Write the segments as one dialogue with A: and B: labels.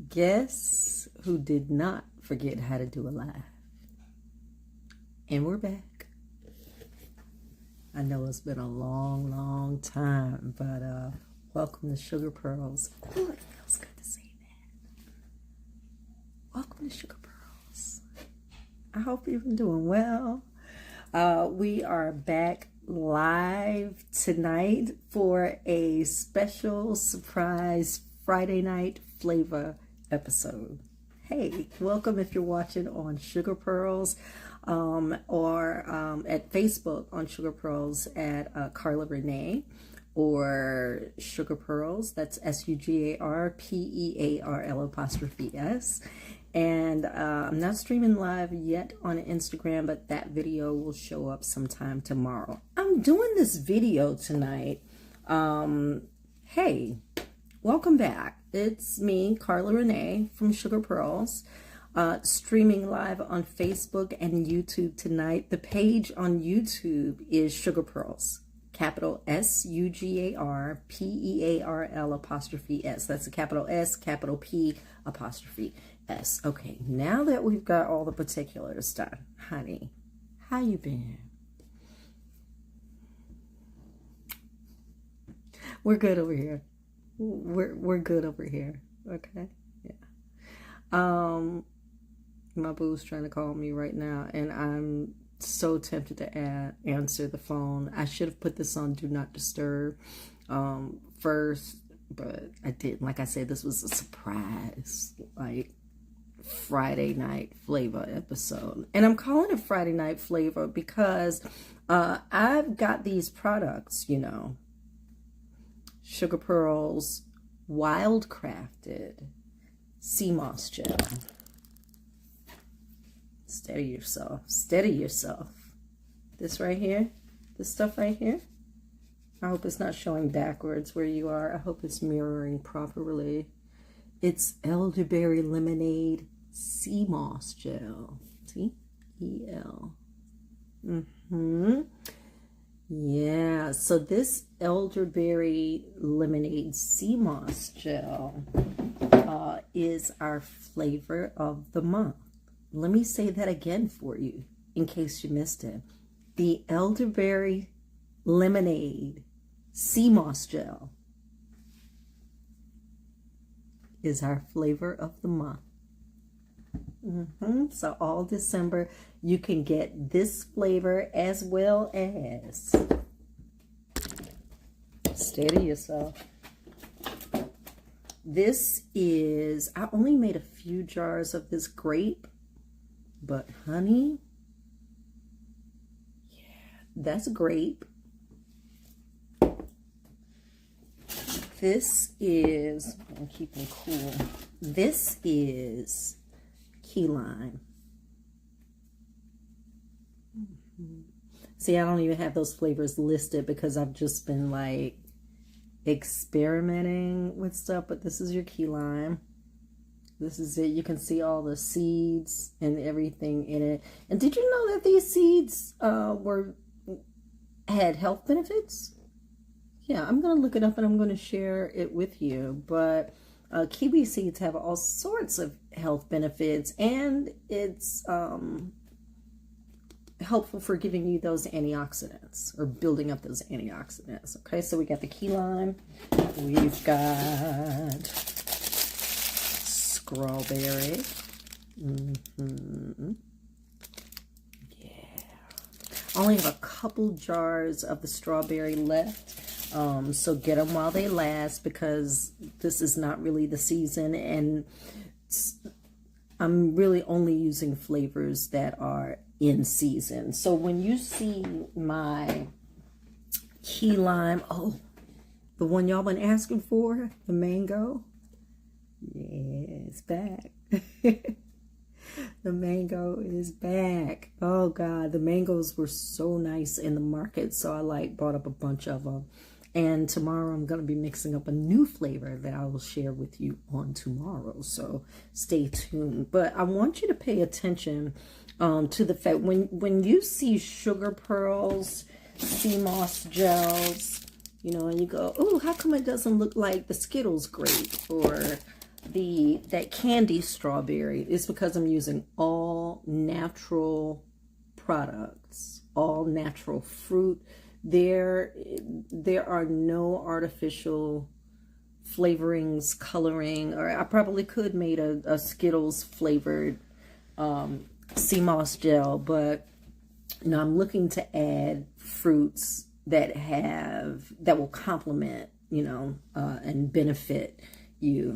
A: Guess who did not forget how to do a live? And we're back. I know it's been a long time, but welcome to Sugar Pearls. Oh, it feels good to say that. Welcome to Sugar Pearls. I hope you've been doing well. We are back live tonight for a special surprise Friday night flavor episode. Hey, welcome if you're watching on Sugar Pearls or at Facebook on Sugar Pearls at Carla Renee, or Sugar Pearls, that's SugarPearl''S. And I'm not streaming live yet on Instagram, but that video will show up sometime tomorrow. I'm doing this video tonight. Hey, welcome back. It's me, Carla Renee from Sugar Pearls, streaming live on Facebook and YouTube tonight. The page on YouTube is Sugar Pearls, capital SugarPearl''S. That's a capital S, capital P, apostrophe S. Okay, now that we've got all the particulars done, honey, how you been? We're good over here. We're good over here. Okay, yeah. My boo's trying to call me right now, and I'm so tempted to answer the phone. I should have put this on Do Not Disturb first, but I didn't. Like I said, this was a surprise, like Friday night flavor episode. And I'm calling it Friday night flavor because I've got these products, you know, Sugar Pearls Wild Crafted Sea Moss Gel. Steady yourself. Steady yourself. This right here, this stuff right here, I hope it's not showing backwards where you are. I hope it's mirroring properly. It's Elderberry Lemonade Sea Moss Gel. See? E-L. Yeah, so this Elderberry Lemonade Sea Moss Gel is our flavor of the month. Let me say that again for you in case you missed it. The Elderberry Lemonade Sea Moss Gel is our flavor of the month. So all December you can get this flavor as well as, steady yourself. This is, I only made a few jars of this grape, but honey, yeah, that's grape. This is, I'm keeping cool. This is key lime. See, I don't even have those flavors listed because I've just been like experimenting with stuff, but this is your key lime. This is it. You can see all the seeds and everything in it. And did you know that these seeds had health benefits? Yeah, I'm going to look it up and I'm going to share it with you. But kiwi seeds have all sorts of health benefits, and it's helpful for giving you those antioxidants or building up those antioxidants. Okay, so we got the key lime. We've got strawberry. Yeah. I only have a couple jars of the strawberry left. So get them while they last, because this is not really the season, and I'm really only using flavors that are in season. So when you see my key lime, oh, the one y'all been asking for, the mango, yeah, it's back. The mango is back. Oh God, the mangoes were so nice in the market, so I bought up a bunch of them. And tomorrow I'm going to be mixing up a new flavor that I will share with you on tomorrow. So stay tuned. But I want you to pay attention to the fact when you see Sugar Pearls, sea moss gels, You know, and you go, oh, how come it doesn't look like the Skittles grape or that candy strawberry? It's because I'm using all natural products, all natural fruit. There are no artificial flavorings, coloring, or I probably could made a Skittles flavored sea moss gel, but you know, I'm looking to add fruits that will complement, you know, and benefit you.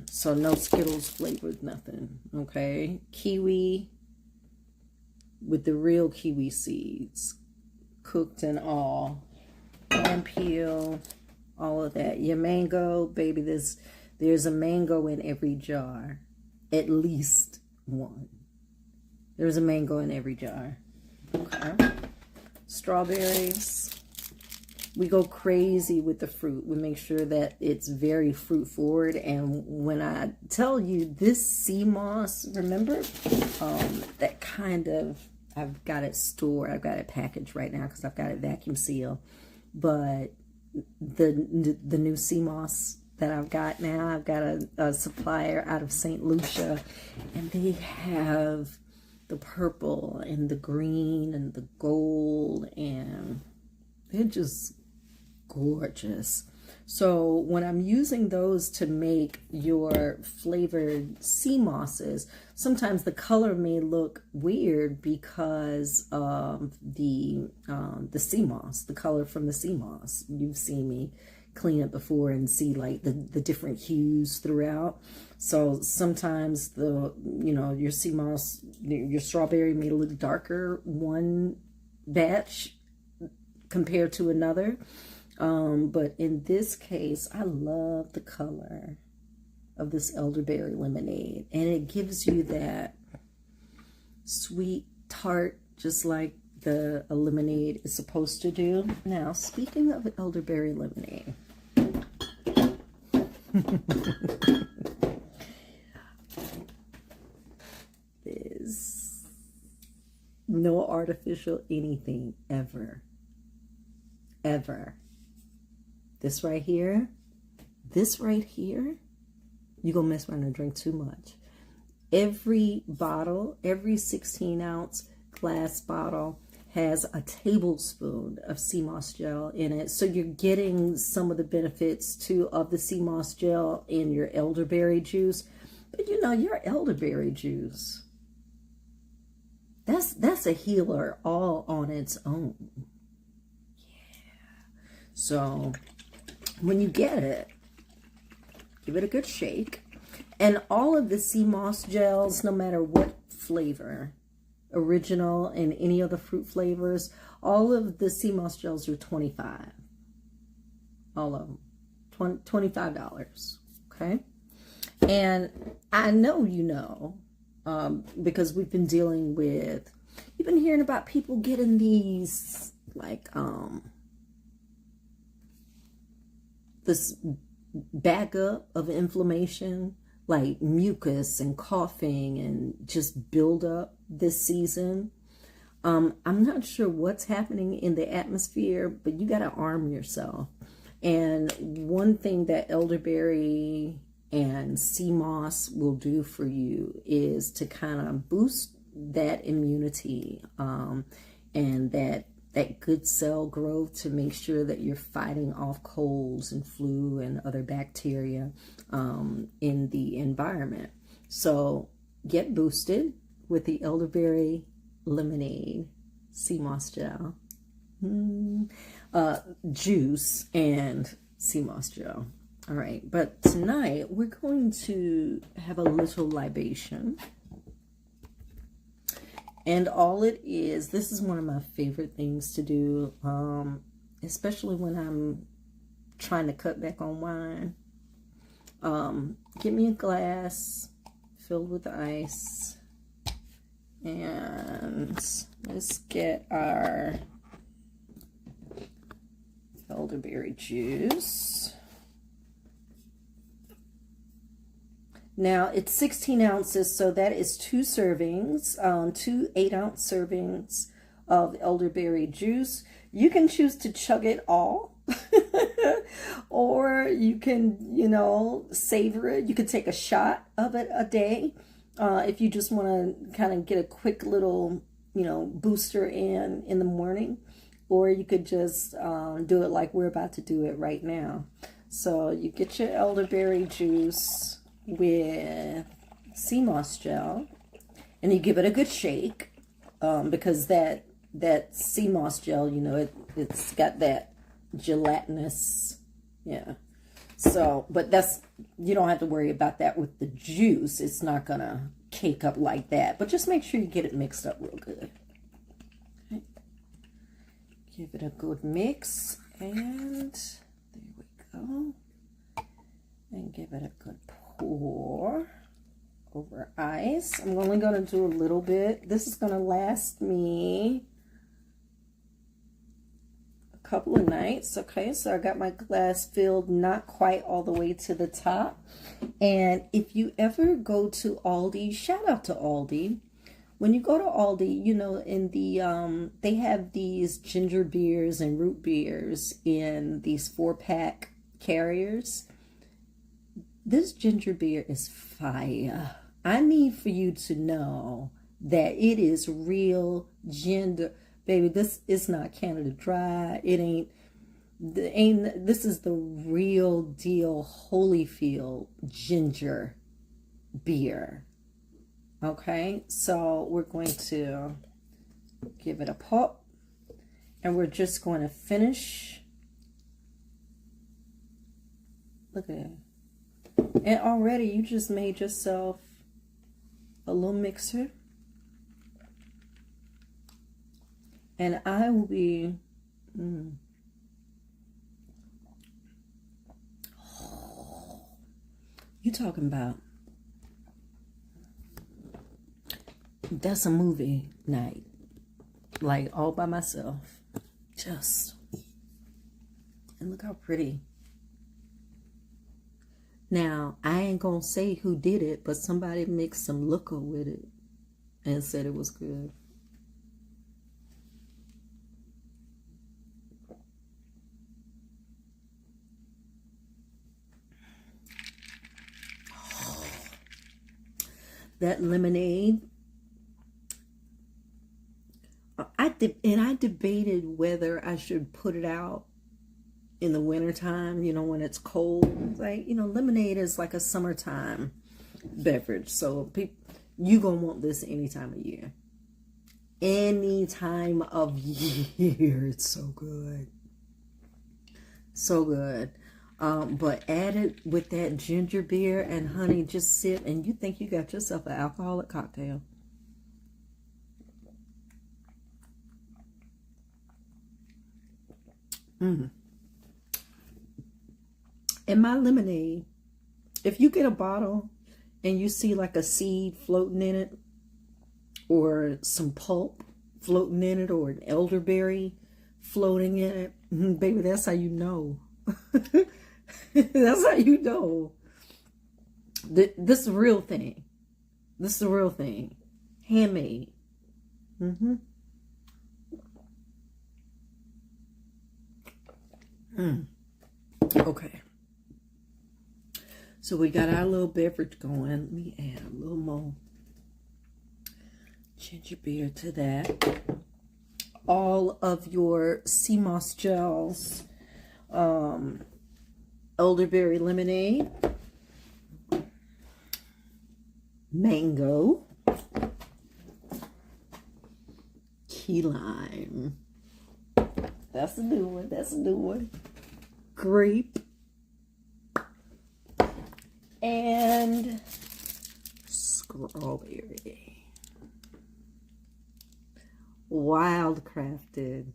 A: So no Skittles flavored nothing, okay? Kiwi with the real kiwi seeds, cooked and all, and peel, all of that. Your mango, baby, there's a mango in every jar, at least one. There's a mango in every jar. Okay. Strawberries. We go crazy with the fruit. We make sure that it's very fruit forward. And when I tell you this sea moss, remember that kind of, I've got it stored. I've got it packaged right now because I've got it vacuum sealed. But the new sea moss that I've got now, I've got a supplier out of St. Lucia, and they have the purple and the green and the gold, and they're just gorgeous. So when I'm using those to make your flavored sea mosses, sometimes the color may look weird because of the sea moss, the color from the sea moss. You've seen me clean it before and see like the different hues throughout. So sometimes your sea moss, your strawberry may look darker one batch compared to another. But in this case, I love the color of this elderberry lemonade, and it gives you that sweet tart, just like a lemonade is supposed to do. Now, speaking of elderberry lemonade, there's no artificial anything ever. This right here, you're gonna mess around and drink too much. Every bottle, every 16-ounce glass bottle has a tablespoon of sea moss gel in it. So you're getting some of the benefits too of the sea moss gel in your elderberry juice. But you know, your elderberry juice, that's a healer all on its own. Yeah. So when you get it, give it a good shake. And all of the sea moss gels, no matter what flavor, original and any other fruit flavors, all of the sea moss gels are $25. All of them. $25. Okay? And I know you know, because we've been dealing with, you've been hearing about people getting these, like, this backup of inflammation, like mucus and coughing and just build up this season. I'm not sure what's happening in the atmosphere, but you got to arm yourself. And one thing that elderberry and sea moss will do for you is to kind of boost that immunity and that good cell growth to make sure that you're fighting off colds and flu and other bacteria in the environment. So get boosted with the elderberry lemonade sea moss gel, juice, and sea moss gel. All right, but tonight we're going to have a little libation. And all it is, this is one of my favorite things to do, especially when I'm trying to cut back on wine. Get me a glass filled with ice. And let's get our elderberry juice. Now, it's 16 ounces, so that is 2 servings, 2 8-ounce servings of elderberry juice. You can choose to chug it all. Or you can, you know, savor it. You could take a shot of it a day. If you just want to kind of get a quick little, you know, booster in the morning. Or you could just do it like we're about to do it right now. So you get your elderberry juice with sea moss gel, and you give it a good shake, because that sea moss gel, you know, it's got that gelatinous, yeah. So, but you don't have to worry about that with the juice. It's not gonna cake up like that. But just make sure you get it mixed up real good. Okay. Give it a good mix, and there we go. And give it a good pour over ice. I'm only going to do a little bit. This is going to last me a couple of nights. Okay, so I got my glass filled, not quite all the way to the top. And if you ever go to Aldi, shout out to Aldi. When you go to Aldi, you know, in the they have these ginger beers and root beers in these 4-pack carriers. This ginger beer is fire. I need for you to know that it is real ginger. Baby, this is not Canada Dry. This is the real deal Holyfield ginger beer. Okay, so we're going to give it a pop, and we're just going to finish. Look at it. And already you just made yourself a little mixer. And I will be you talking about, that's a movie night, like all by myself. Just, and look how pretty. Now, I ain't gonna say who did it, but somebody mixed some liquor with it and said it was good. That lemonade. I debated whether I should put it out in the wintertime, you know, when it's cold. Like, you know, lemonade is like a summertime beverage. So you gonna want this any time of year. Any time of year. It's so good. So good. But add it with that ginger beer and honey, just sit and you think you got yourself an alcoholic cocktail. And my lemonade, if you get a bottle and you see like a seed floating in it, or some pulp floating in it, or an elderberry floating in it, baby, that's how you know. That's how you know. This is the real thing. This is the real thing. Handmade. Okay. So we got our little beverage going. Let me add a little more ginger beer to that. All of your sea moss gels, elderberry lemonade, mango, key lime. That's a new one. That's a new one. Grape. And strawberry. Wildcrafted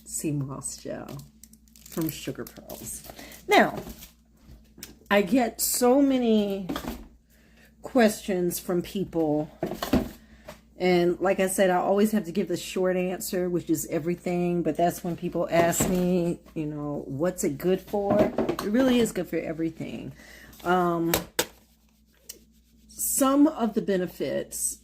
A: sea moss gel from SugarPearls. Now, I get so many questions from people, and like I said, I always have to give the short answer, which is everything. But that's when people ask me, you know, what's it good for? It really is good for everything. Some of the benefits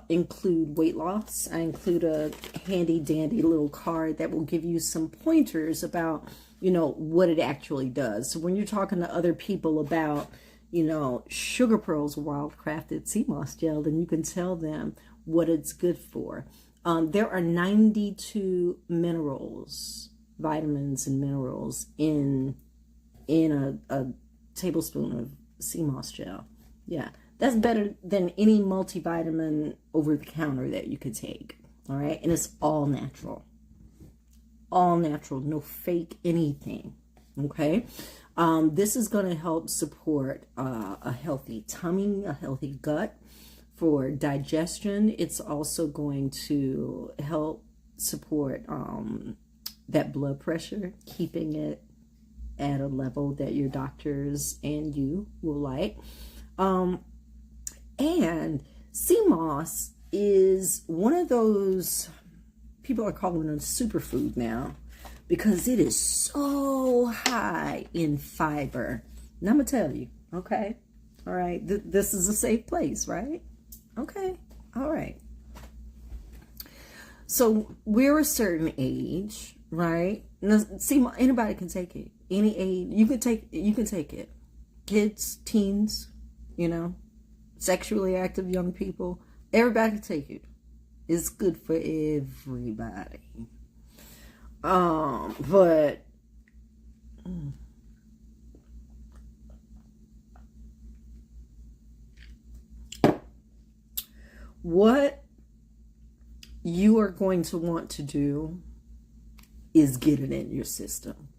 A: include weight loss. I include a handy dandy little card that will give you some pointers about, you know, what it actually does. So when you're talking to other people about, you know, SugarPearl's wild crafted sea moss gel, then you can tell them what it's good for. There are 92 minerals, vitamins and minerals in a tablespoon of sea moss gel. Yeah, that's better than any multivitamin over the counter that you could take. All right, and it's all natural. All natural, no fake anything. Okay, this is going to help support a healthy tummy, a healthy gut for digestion. It's also going to help support that blood pressure, keeping it at a level that your doctors and you will like. And sea moss is one of those, people are calling it a superfood now, because it is so high in fiber. And I'm going to tell you, okay? All right, this is a safe place, right? Okay, all right. So we're a certain age, right? Now, see, anybody can take it. Any age, you can take it. Kids, teens, you know, sexually active young people, everybody can take it. It's good for everybody. But what you are going to want to do is get it in your system.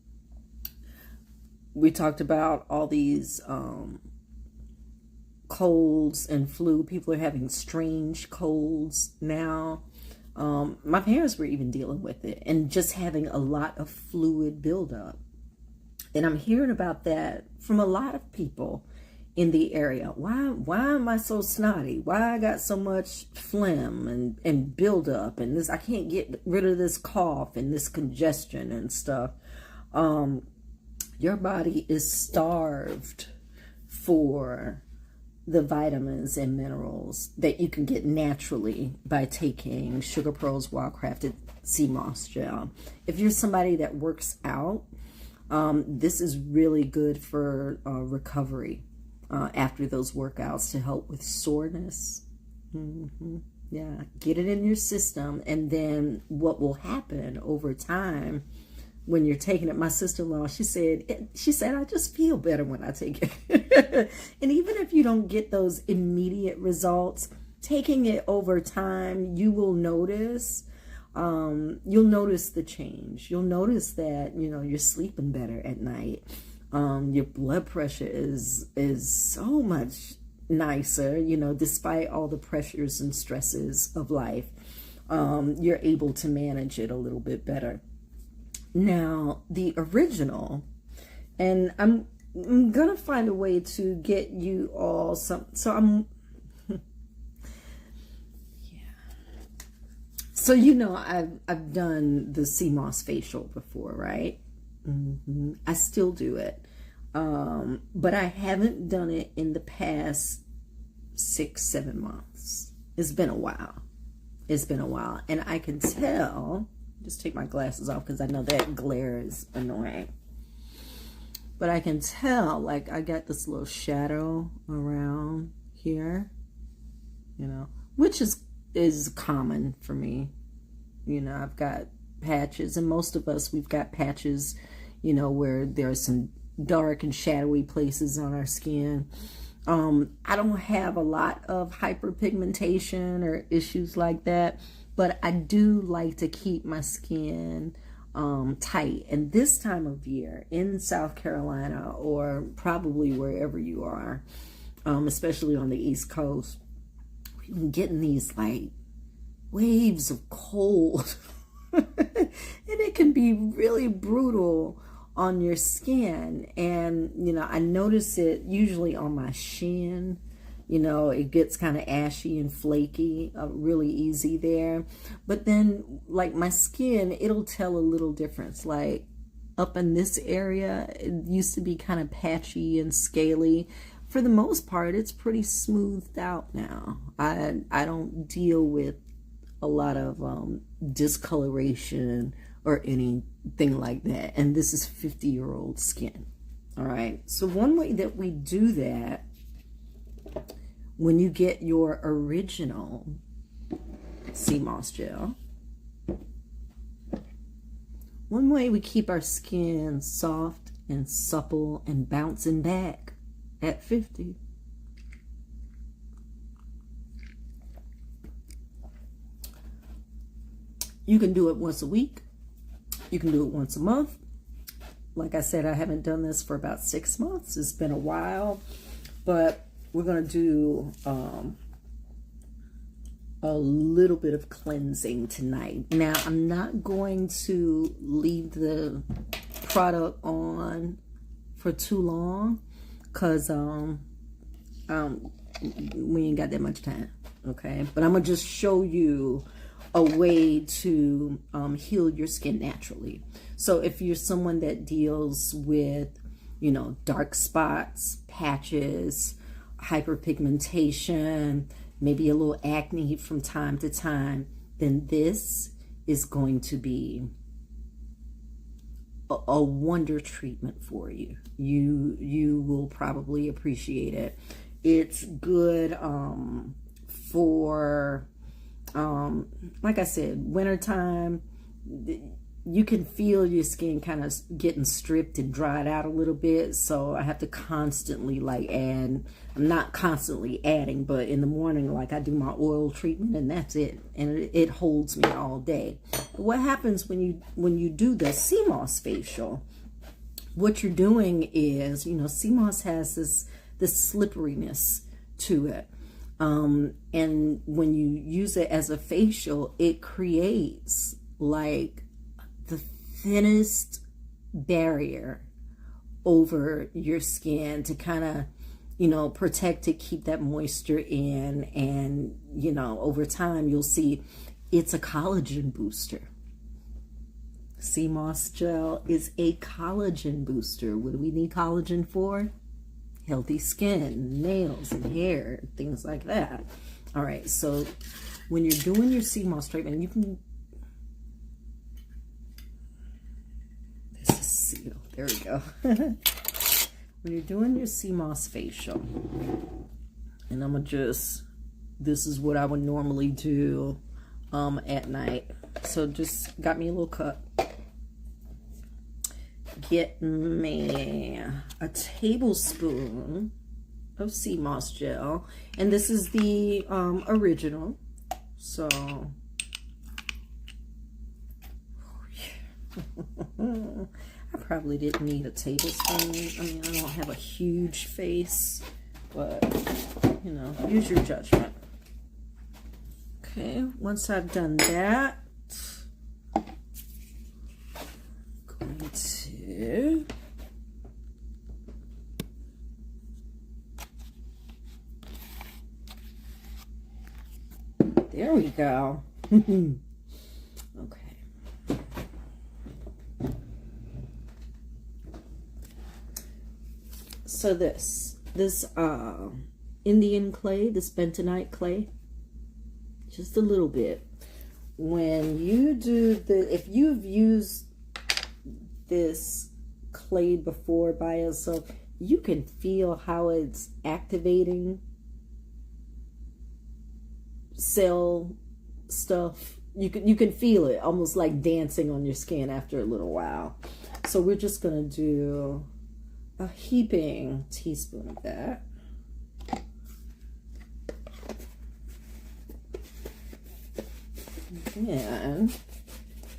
A: We talked about all these colds and flu. People are having strange colds now. My parents were even dealing with it and just having a lot of fluid buildup. And I'm hearing about that from a lot of people in the area. Why am I so snotty? Why I got so much phlegm and buildup and this? I can't get rid of this cough and this congestion and stuff. Your body is starved for the vitamins and minerals that you can get naturally by taking SugarPearl's Wild Crafted Sea Moss Gel. If you're somebody that works out, this is really good for recovery after those workouts, to help with soreness. Yeah, get it in your system, and then what will happen over time when you're taking it, my sister-in-law, she said, I just feel better when I take it. And even if you don't get those immediate results, taking it over time, you will notice, you'll notice the change. You'll notice that, you know, you're sleeping better at night. Your blood pressure is so much nicer, you know, despite all the pressures and stresses of life. You're able to manage it a little bit better. Now, the original, and I'm gonna find a way to get you all some, so I'm, yeah. So, you know, I've done the sea moss facial before, right? I still do it. But I haven't done it in the past 6-7 months. It's been a while. It's been a while. And I can tell, just take my glasses off because I know that glare is annoying. But I can tell, like, I got this little shadow around here, you know, which is common for me. You know, I've got patches, and most of us, we've got patches, you know, where there are some dark and shadowy places on our skin. I don't have a lot of hyperpigmentation or issues like that, but I do like to keep my skin tight. And this time of year in South Carolina, or probably wherever you are, especially on the East Coast, we've been getting these like waves of cold. And it can be really brutal on your skin. And, you know, I notice it usually on my shin. You know, it gets kind of ashy and flaky really easy there. But then, like, my skin, it'll tell a little difference. Like, up in this area, it used to be kind of patchy and scaly. for the most part, it's pretty smoothed out now. I don't deal with a lot of discoloration or anything like that. And this is 50-year-old skin. All right. So one way that we do that, when you get your original sea moss gel, one way we keep our skin soft and supple and bouncing back at 50. You can do it once a week. You can do it once a month. Like I said, I haven't done this for about 6 months. It's been a while, but we're going to do a little bit of cleansing tonight. Now, I'm not going to leave the product on for too long because we ain't got that much time, okay? But I'm going to just show you a way to heal your skin naturally. So if you're someone that deals with, you know, dark spots, patches, hyperpigmentation, maybe a little acne from time to time, then this is going to be a wonder treatment for you. You will probably appreciate it. It's good for like I said, wintertime. You can feel your skin kind of getting stripped and dried out a little bit, so I have to constantly like add. I'm not constantly adding, but in the morning, like, I do my oil treatment and that's it, and it holds me all day. But what happens when you do the sea moss facial? What you're doing is, you know, sea moss has this slipperiness to it. And when you use it as a facial, it creates like the thinnest barrier over your skin to kind of, you know, protect it, keep that moisture in. And, you know, over time, you'll see it's a collagen booster. Sea moss gel is a collagen booster. What do we need collagen for? Healthy skin, nails and hair, things like that. All right, so when you're doing your sea moss treatment, you can, this is sealed, there we go. When you're doing your sea moss facial, and I'm gonna just, this is what I would normally do at night. So just got me a little cup. Get me a tablespoon of sea moss gel, and this is the original. So I probably didn't need a tablespoon. I mean, I don't have a huge face, but you know, use your judgment. Okay, once I've done that, I'm going to there we go. Okay. So this Indian clay, this bentonite clay, just a little bit. When you do if you've used this clay before by itself, you can feel how it's activating cell stuff. You can feel it almost like dancing on your skin after a little while. So we're just gonna do a heaping teaspoon of that. And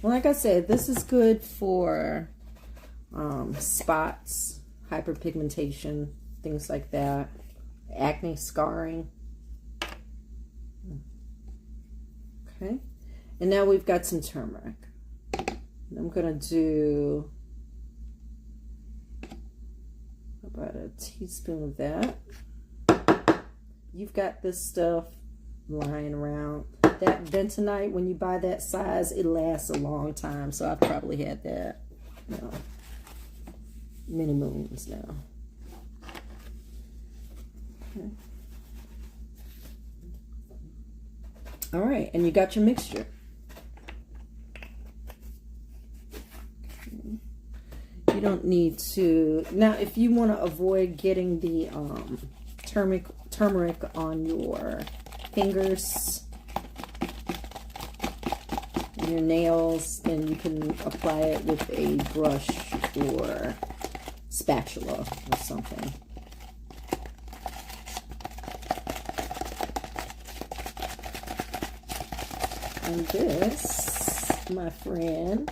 A: like I said, this is good for spots, hyperpigmentation, things like that, acne, scarring. Okay, and now we've got some turmeric. And I'm gonna do about a teaspoon of that. You've got this stuff lying around. That bentonite, when you buy that size, it lasts a long time. So I've probably had that, you know, many moons now. Okay. All right, and you got your mixture. Okay. You don't need to, now if you want to avoid getting the turmeric on your fingers and your nails, then you can apply it with a brush or spatula or something. And this, my friend,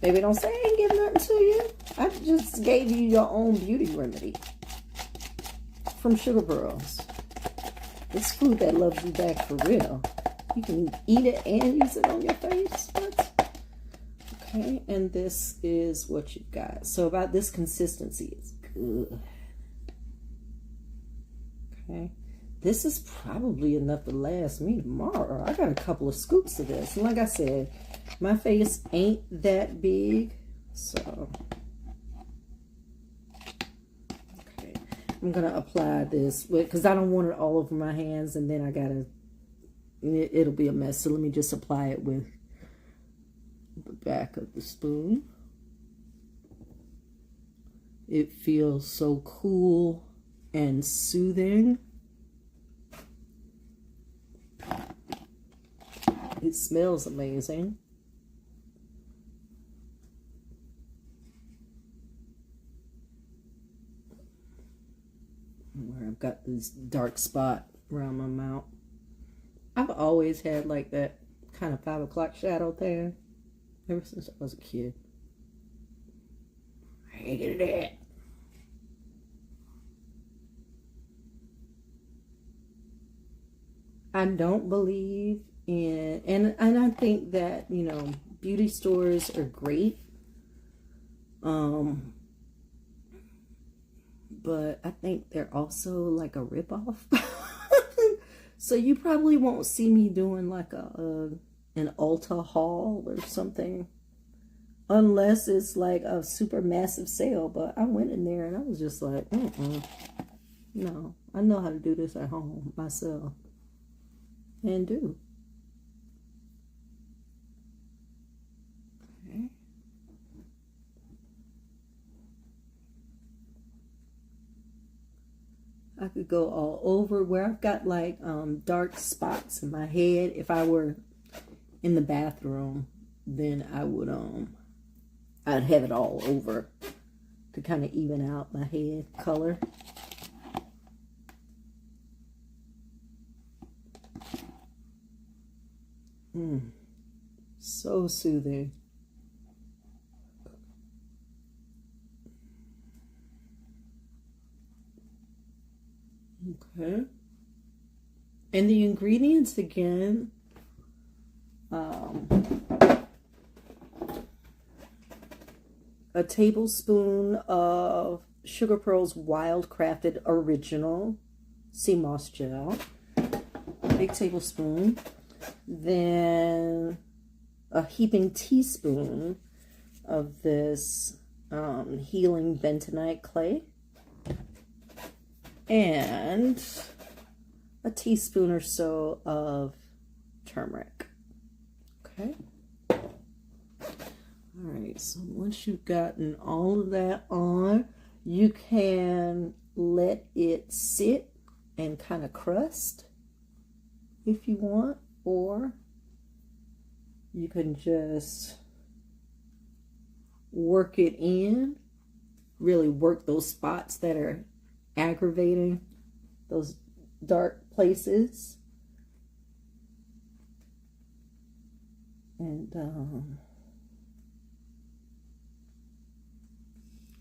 A: baby, don't say I ain't give nothing to you. I just gave you your own beauty remedy from SugarPearls. It's food that loves you back for real. You can eat it and use it on your face. What? Okay, and this is what you got. So about this consistency is good. Okay. This is probably enough to last me tomorrow. I got a couple of scoops of this. And like I said, my face ain't that big. So, okay. I'm going to apply this because I don't want it all over my hands. And then I got to, it'll be a mess. So let me just apply it with the back of the spoon. It feels so cool and soothing. It smells amazing. Where I've got this dark spot around my mouth. I've always had like that kind of 5 o'clock shadow there ever since I was a kid. I hated it. I don't believe in, and I think that, you know, beauty stores are great. But I think they're also like a ripoff. So you probably won't see me doing like an Ulta haul or something. Unless it's like a super massive sale. But I went in there and I was just like, no, I know how to do this at home myself. And do. Okay. I could go all over where I've got like dark spots in my head. If I were in the bathroom, then I would I'd have it all over to kind of even out my head color. So soothing. Okay. And the ingredients again, a tablespoon of SugarPearl's Wild Crafted Original Sea Moss Gel, a big tablespoon. Then a heaping teaspoon of this healing bentonite clay, and a teaspoon or so of turmeric. Okay. All right, so once you've gotten all of that on, you can let it sit and kind of crust if you want, or you can just work it in, really work those spots that are aggravating, those dark places. And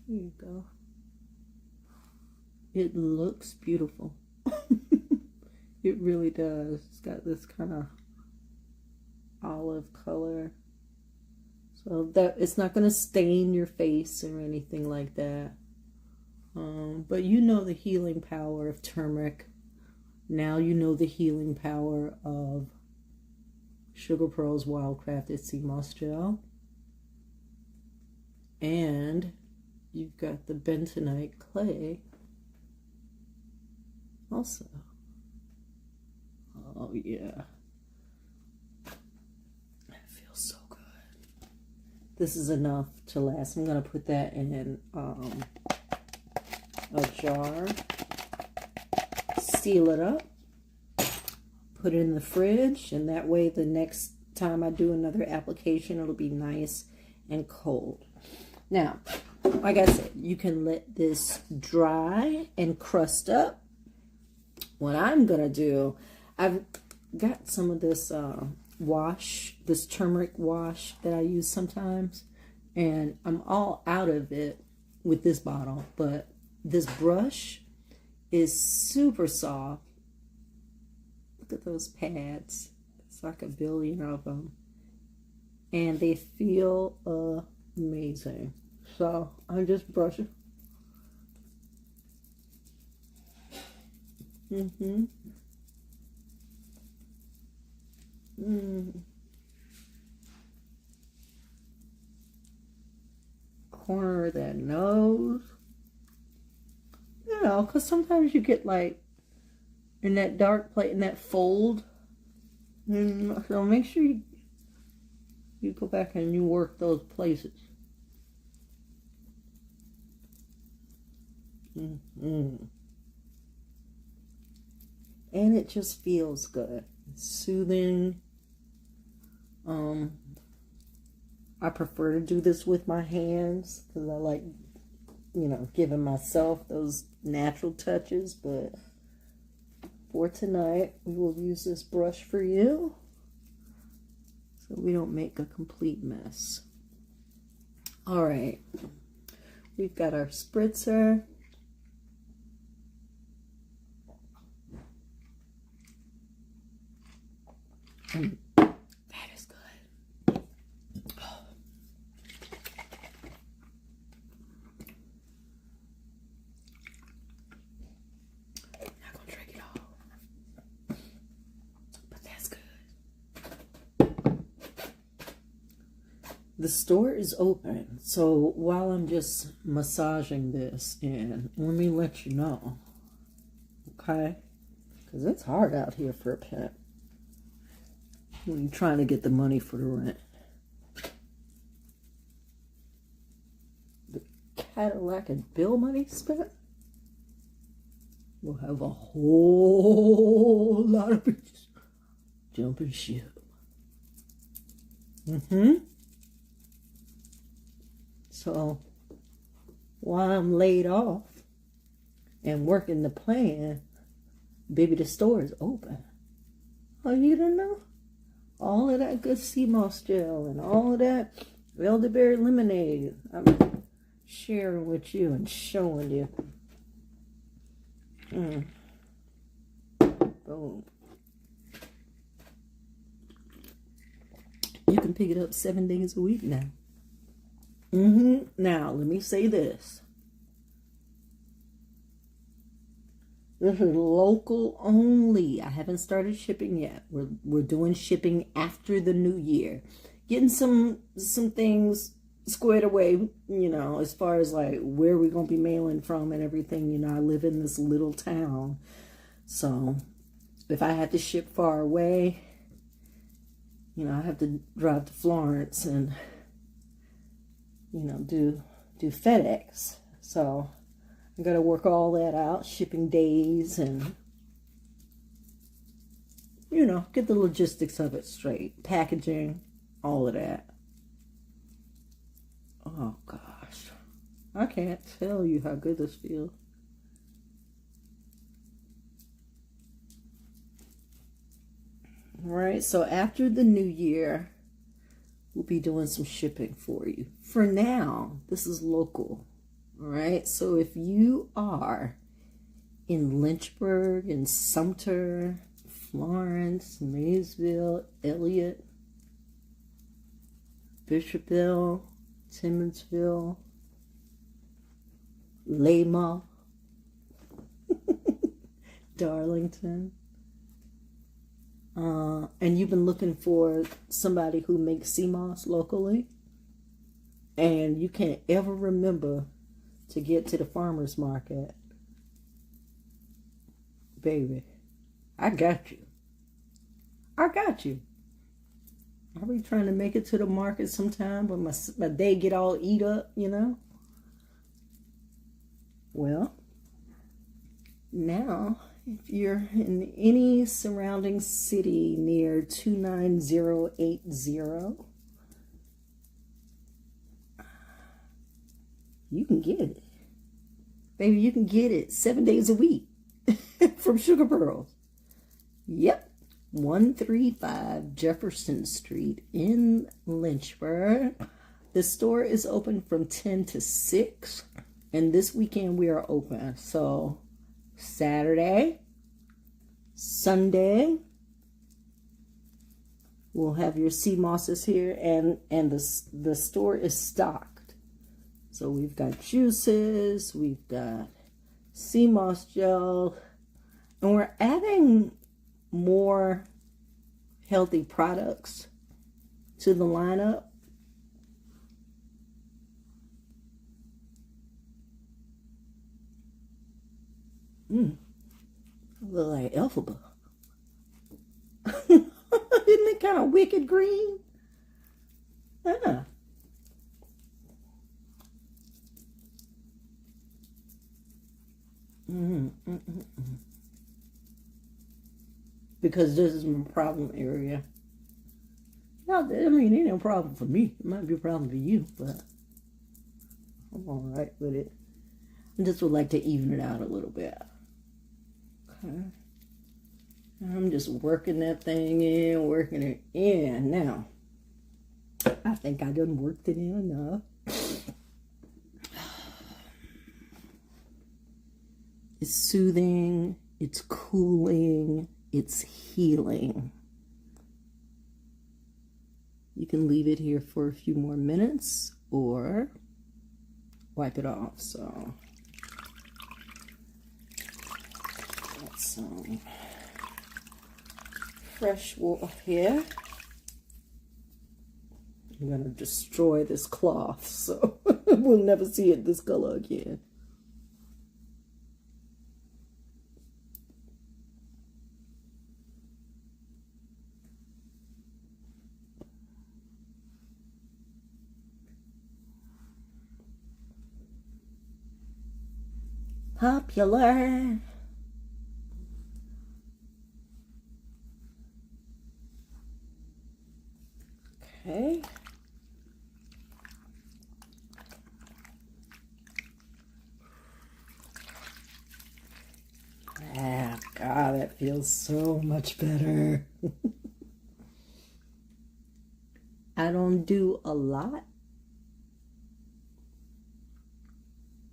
A: here you go. It looks beautiful. It really does. It's got this kind of olive color. So that it's not going to stain your face or anything like that. But you know the healing power of turmeric. Now you know the healing power of SugarPearl's Wild Crafted Sea Moss Gel. And you've got the bentonite clay. Also, oh yeah, it feels so good. This is enough to last. I'm gonna put that in a jar, seal it up, put it in the fridge, and that way the next time I do another application, it'll be nice and cold. Now, like I said, you can let this dry and crust up. What I'm gonna do, I've got some of this this turmeric wash that I use sometimes, and I'm all out of it with this bottle, but this brush is super soft. Look at those pads. It's like a billion of them, and they feel amazing. So I just brush it. Corner of that nose. You know, because sometimes you get like in that dark place, in that fold. And so make sure you go back and you work those places. And it just feels good. It's soothing. I prefer to do this with my hands because I like, you know, giving myself those natural touches. But for tonight, we will use this brush for you so we don't make a complete mess. All right, we've got our spritzer. That is good. Oh. I'm not gonna drink it all, but that's good. The store is open, so while I'm just massaging this in, let me let you know, okay? Because it's hard out here for a pet when you're trying to get the money for the rent. The Cadillac and bill money spent, we'll have a whole lot of bitches jumping ship. So while I'm laid off and working the plan, baby, the store is open. Oh, you don't know? All of that good sea moss gel and all of that elderberry lemonade I'm sharing with you and showing you. Boom. You can pick it up 7 days a week now. Now, let me say this. This is local only. I haven't started shipping yet. We're doing shipping after the new year. Getting some things squared away, you know, as far as like where we're going to be mailing from and everything. You know, I live in this little town. So if I have to ship far away, you know, I have to drive to Florence and, you know, do FedEx. So I got to work all that out, shipping days, and, you know, get the logistics of it straight. Packaging, all of that. Oh, gosh. I can't tell you how good this feels. All right, so after the new year, we'll be doing some shipping for you. For now, this is local. All right, so if you are in Lynchburg, in Sumter, Florence, Maysville, Elliott, Bishopville, Timmonsville, Lima, Darlington, and you've been looking for somebody who makes sea moss locally, and you can't ever remember to get to the farmer's market, baby. I got you. I got you. I'll be trying to make it to the market sometime, but my day get all eat up, you know. Well, now, if you're in any surrounding city near 29080, you can get it. Baby, you can get it 7 days a week from SugarPearl. Yep. 135 Jefferson Street in Lynchburg. The store is open from 10 to 6. And this weekend we are open. So Saturday, Sunday, we'll have your sea mosses here, and the store is stocked. So we've got juices, we've got sea moss gel, and we're adding more healthy products to the lineup. I look like Elphaba. Isn't it kind of wicked green? Yeah. Because this is my problem area. No, I mean, it ain't no problem for me. It might be a problem for you, but I'm all right with it. I just would like to even it out a little bit. Okay. I'm just working that thing in, working it in. Now, I think I done worked it in enough. It's soothing, it's cooling, it's healing. You can leave it here for a few more minutes or wipe it off. So got some fresh water here. I'm gonna destroy this cloth, so we'll never see it this color again. Popular. Okay. Ah, God, that feels so much better. I don't do a lot.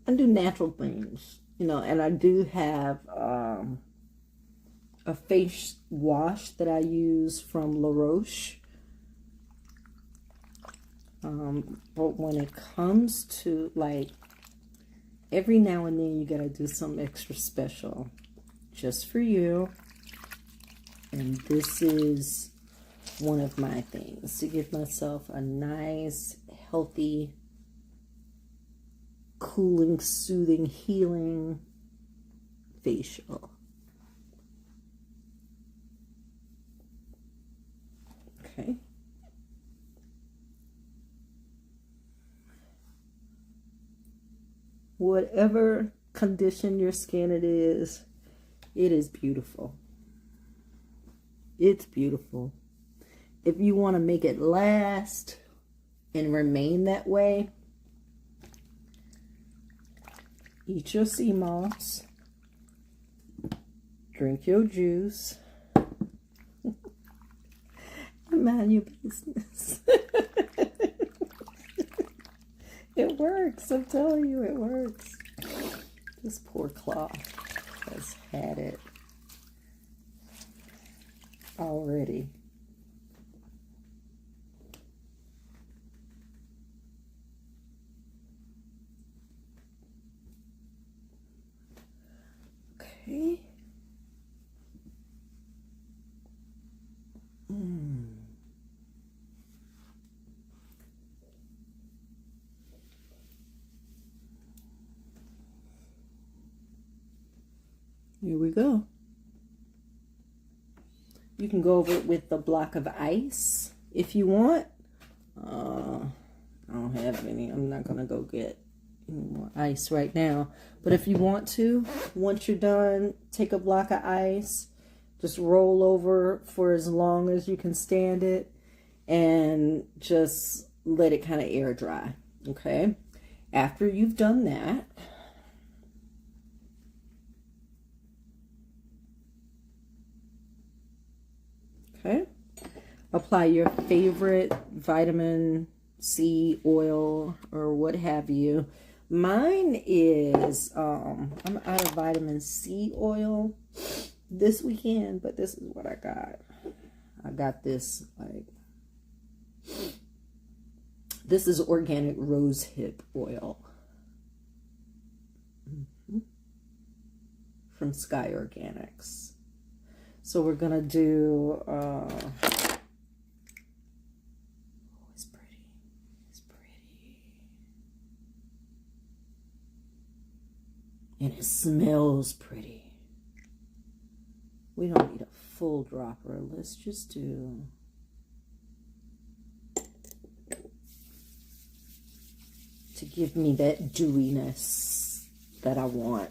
A: I do natural things, you know, and I do have a face wash that I use from La Roche. But when it comes to, like, every now and then you gotta do something extra special just for you. And this is one of my things, to give myself a nice, healthy, cooling, soothing, healing facial. Okay. Whatever condition your skin it is beautiful. It's beautiful. If you want to make it last and remain that way, eat your sea moss, drink your juice, and mind your business. It works, I'm telling you, it works. This poor cloth has had it already. Okay. Here we go. You can go over it with a block of ice if you want. I don't have any. I'm not going to go get any more ice right now. But if you want to, once you're done, take a block of ice. Just roll over for as long as you can stand it. And just let it kind of air dry. Okay? After you've done that, okay, apply your favorite vitamin C oil or what have you. Mine is, I'm out of vitamin C oil this weekend, but this is what I got. I got this, like, this is organic rosehip oil from Sky Organics. So we're gonna do, it's pretty, it's pretty. And it smells pretty. We don't need a full dropper. Let's just do, to give me that dewiness that I want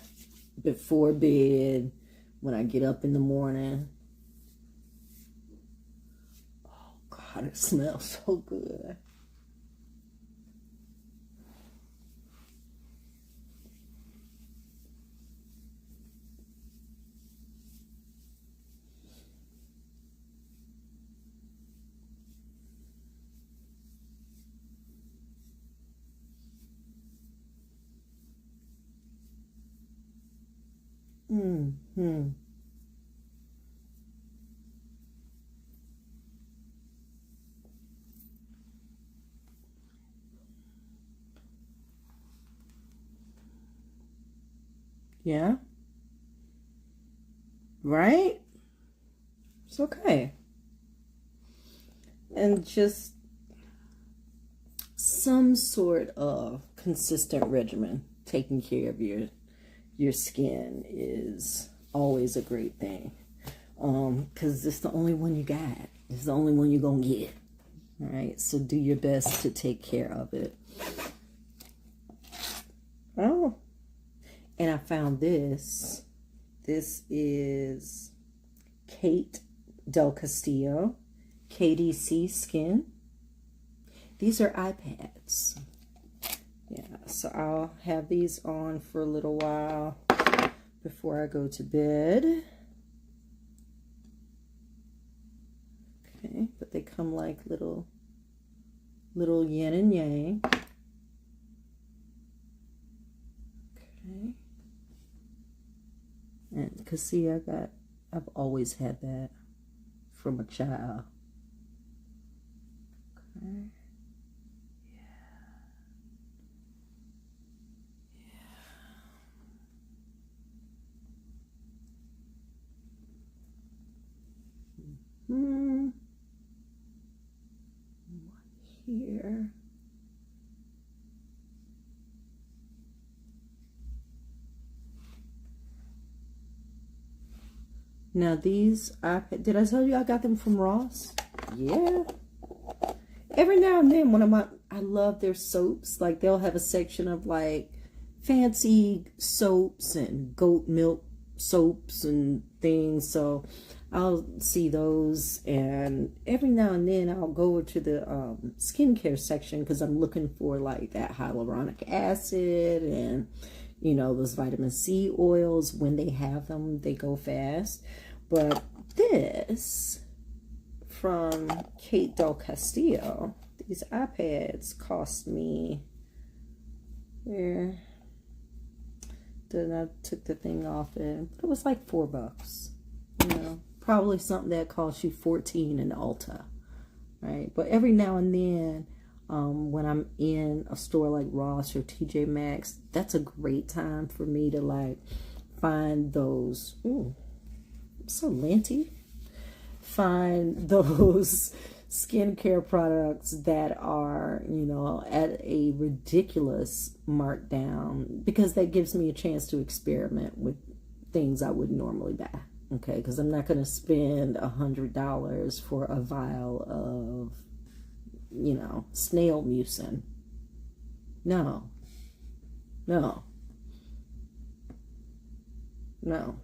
A: before bed, when I get up in the morning. Oh God, it smells so good. Mm-hmm. Yeah. Right? It's okay. And just some sort of consistent regimen taking care of your skin is always a great thing. Because it's the only one you got. It's the only one you're going to get. All right? So do your best to take care of it. Oh. And I found this. This is Kate Del Castillo. KDC Skin. These are iPads. Yeah, so I'll have these on for a little while before I go to bed. Okay, but they come like little yin and yang. Okay. And because see, I've always had that from a child. Okay. Here. Now these, did I tell you I got them from Ross? Yeah. Every now and then, I love their soaps. Like they'll have a section of like fancy soaps and goat milk soaps and things. So I'll see those, and every now and then I'll go to the skincare section because I'm looking for like that hyaluronic acid and, you know, those vitamin C oils. When they have them, they go fast. But this from Kate Del Castillo, these iPads cost me, then I took the thing off and it was like $4, you know. Probably something that costs you $14 in Ulta, right? But every now and then, when I'm in a store like Ross or TJ Maxx, that's a great time for me to like find those. Ooh, I'm so linty. Find those skincare products that are, you know, at a ridiculous markdown, because that gives me a chance to experiment with things I wouldn't normally buy. Okay, because I'm not going to spend $100 for a vial of, you know, snail mucin. No. No. No.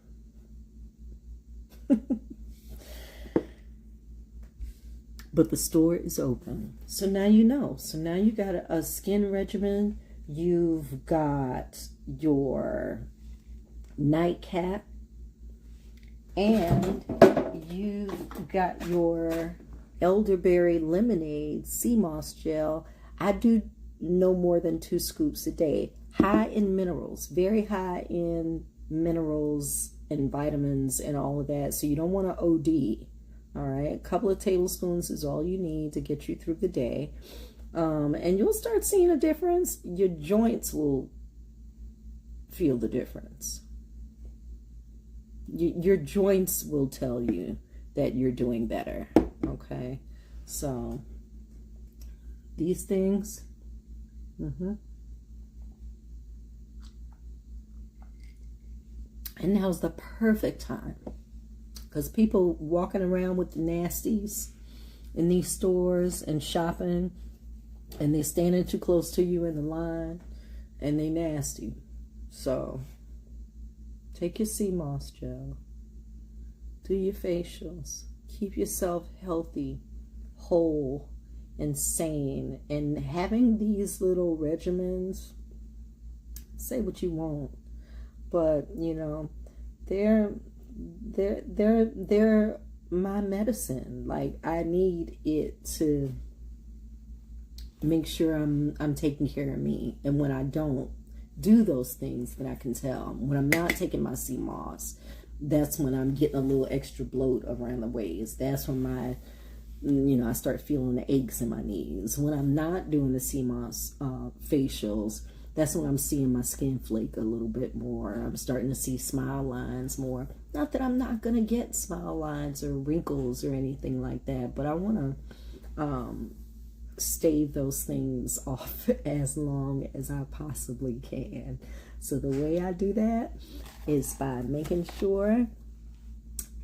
A: But the store is open. So now you know. So now you got a skin regimen. You've got your nightcap. And you've got your elderberry lemonade sea moss gel. I do no more than 2 scoops a day. High in minerals. Very high in minerals and vitamins and all of that. So you don't want to OD. All right, a couple of tablespoons is all you need to get you through the day. And you'll start seeing a difference. Your joints will feel the difference. Your joints will tell you that you're doing better. Okay, so these things. And now's the perfect time. Because people walking around with the nasties in these stores and shopping, and they're standing too close to you in the line, and they nasty. So take your sea moss gel, do your facials, keep yourself healthy, whole, and sane. And having these little regimens, say what you want, but you know, they're my medicine. Like, I need it to make sure I'm taking care of me. And when I don't do those things, then I can tell. When I'm not taking my sea moss, that's when I'm getting a little extra bloat around the waist. That's when my, you know, I start feeling the aches in my knees. When I'm not doing the sea moss facials, that's when I'm seeing my skin flake a little bit more. I'm starting to see smile lines more. Not that I'm not going to get smile lines or wrinkles or anything like that, but I want to stave those things off as long as I possibly can. So the way I do that is by making sure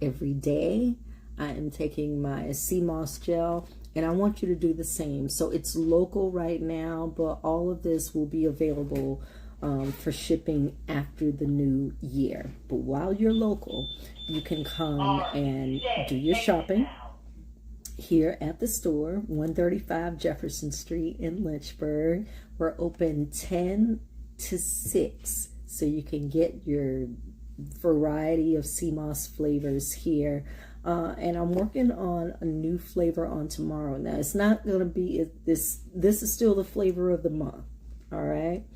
A: every day I am taking my sea moss gel. And I want you to do the same. So it's local right now, but all of this will be available for shipping after the new year. But while you're local, you can come and do your shopping here at the store, 135 Jefferson Street in Lynchburg. We're open 10 to 6, so you can get your variety of sea moss flavors here. And I'm working on a new flavor on tomorrow. Now, it's not going to be this is still the flavor of the month, all right?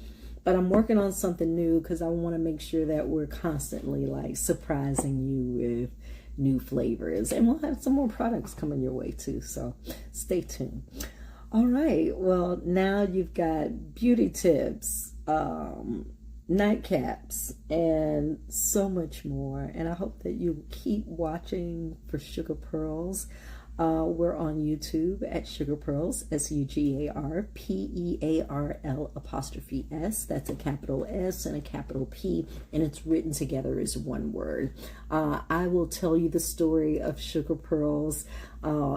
A: But I'm working on something new because I want to make sure that we're constantly like surprising you with new flavors. And we'll have some more products coming your way too, so stay tuned. All right, well, now you've got beauty tips, nightcaps, and so much more. And I hope that you keep watching for SugarPearls. We're on YouTube at SugarPearls, SugarPearl''S. That's a capital S and a capital P, and it's written together as one word. I will tell you the story of SugarPearls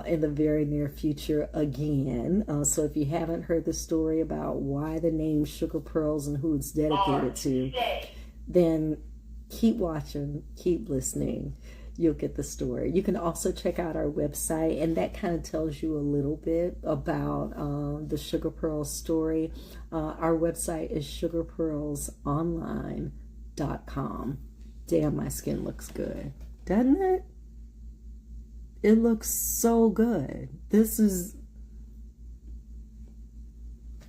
A: in the very near future again. So if you haven't heard the story about why the name SugarPearls and who it's dedicated to, then keep watching, keep listening. You'll get the story. You can also check out our website, and that kind of tells you a little bit about the SugarPearl story. Our website is sugarpearlsonline.com. Damn, my skin looks good, doesn't it? It looks so good. This is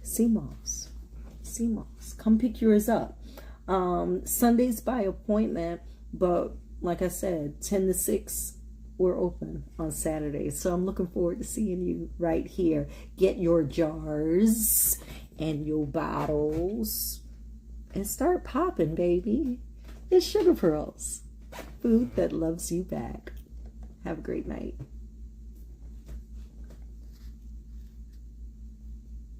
A: sea moss. Sea moss. Come pick yours up. Sundays by appointment, but like I said, 10 to 6, we're open on Saturdays. So I'm looking forward to seeing you right here. Get your jars and your bottles and start popping, baby. It's SugarPearls, food that loves you back. Have a great night.